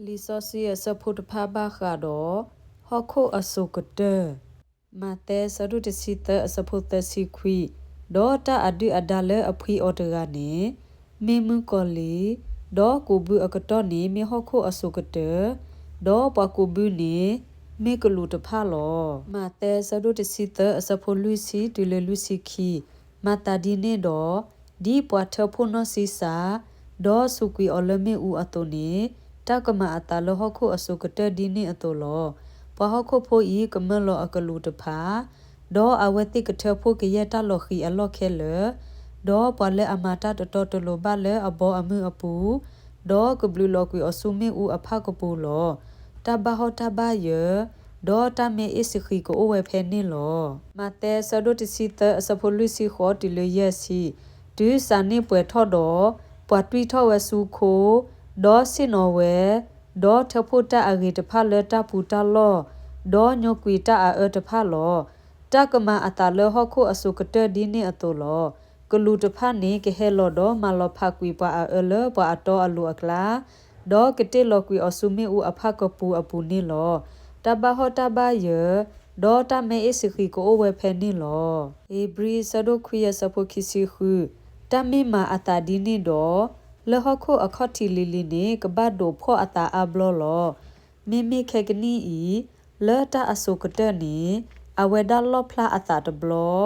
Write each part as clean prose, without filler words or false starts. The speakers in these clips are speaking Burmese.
လီဆော့စီအစဖို့တဖာဘာခါတော့ဟော့ခိုအဆုကတဲ့မာတဲဆဒုတစီတအစဖို့တစီခွီဒေါ်တာအဒူအဒါလအဖွီအော်တကနေမေမူကောလီဒေါ်ကိုဘူးအကတော့နေမေဟော့ခိုအဆုကတဲ့ဒေါ်ပကူဘူးနေမေကလူတဖာလောမာတဲဆဒုတစီတအစဖို့လူစီတူလလူစီခီမာတာဒီနေတော့ဒီပွားထဖို့နော်စီစာဒေါ်စုကွီအော်လမေဦးအတုနေတကမအတာလဟခုအစုကတဲ့ဒီနေအတုလောပဟခုဖိုဤကမလောအကလူတဖာဒေါ်အဝတိကထဖို့ကရတလောခီအလောခဲလဒေါ်ပလဲအမတာတတော်တလိုပါလဲအဘောအမှုအပူဒေါ်ကဘလူလောကွီအစုမေဦးအဖကပူလောတဘဟတဘယဒေါ်တမေအစခီကိုအဝဲဖဲနေလောမတဲဆဒိုတစီတအစဖိုလူစီခေါ်တီလရစီဒူစနိပွဲထော်တော့ပွားတွီထော်ဝဆုခိုဒေါ်စင်နော်ဝဲဒေါ်ထဖို့တအဂေတဖလက်တပူတလောဒေါ်ညိုကွီတအတဖလောတကမအတာလဟခုအစုကတဲ့ဒီနေအတူလောကလူတဖနေကဟဲလောဒေါ်မလောဖကွီပွာအလပွာအတော်အလူအကလာဒေါ်ကတိလောကွီအစုမေဦးအဖကပူအပူနေလောတဘဟတဘယဒေါ်တမေအစခီကိုအဝဲဖဲနေလောအေဘရီဆဒိုခွီယစဖိုခီစီခုတမေမာအတာဒီနေတော့လဟခုအခတ်တီလီလီနေကဘတ်ဒိုဖောအတာအဘလောလောမေမေခေကနီဤလဲတာအဆုကတဲ့နေအဝဲဒါလောဖလာအတာတဘလော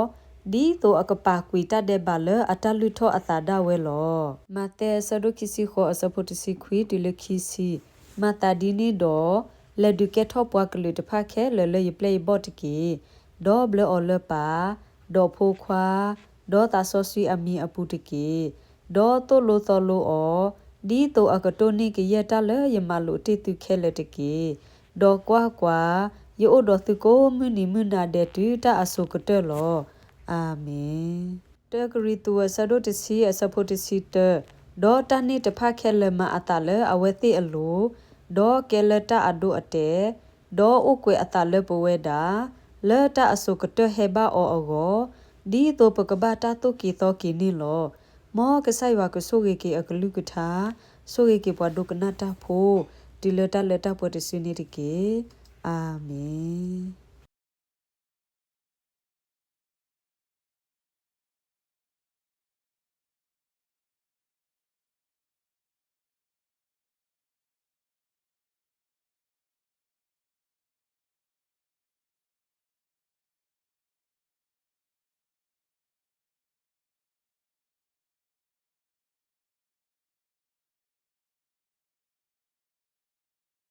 ဒီတိုအကပါကွီတတဲ့ဘာလအတလူထောအတာဒဝဲလောမတဲဆဒုခီစီခောအစဖို့တစီခွီတီလခီစီမတာဒီနေတော့လက်ဒုကေထောပွားကလူတဖက်ခဲလဲလဲပလေဘော့တကီဒေါ်ဘလအော်လပါဒေါ်ဖိုခွာဒေါ်တာဆောစီအမီအပူတကီဒေါ်တိုလိုသောလိုအောဒီတိုအကတိုနီကရတလဲယမလူတိတုခဲလက်တကီဒေါ်ကွာကွာယောဒေါ်သူကိုမွနီမွနာတဲ့တူတာအဆုကတဲ့လောအာမင်တဂရီတူဆဒိုတစီအစဖို့တစီတဒေါ်တနိတဖက်ခဲလမအတာလဲအဝဲတိအလိုဒေါ်ကဲလတာအဒိုအတဲဒေါ်ဥကွေအတာလဲပဝဲတာလဲတာအဆုကတဲ့ဟေဘာအောအောဒီတိုပကဘာတာတုကီတော့ကီနီလောမောကဆိုင်ဝါကဆိုကေကေအကလူကထာဆိုကေကေပွားဒုကနာတာဖိုဒီလတာလက်တာပွားတစနေတကေအာမင်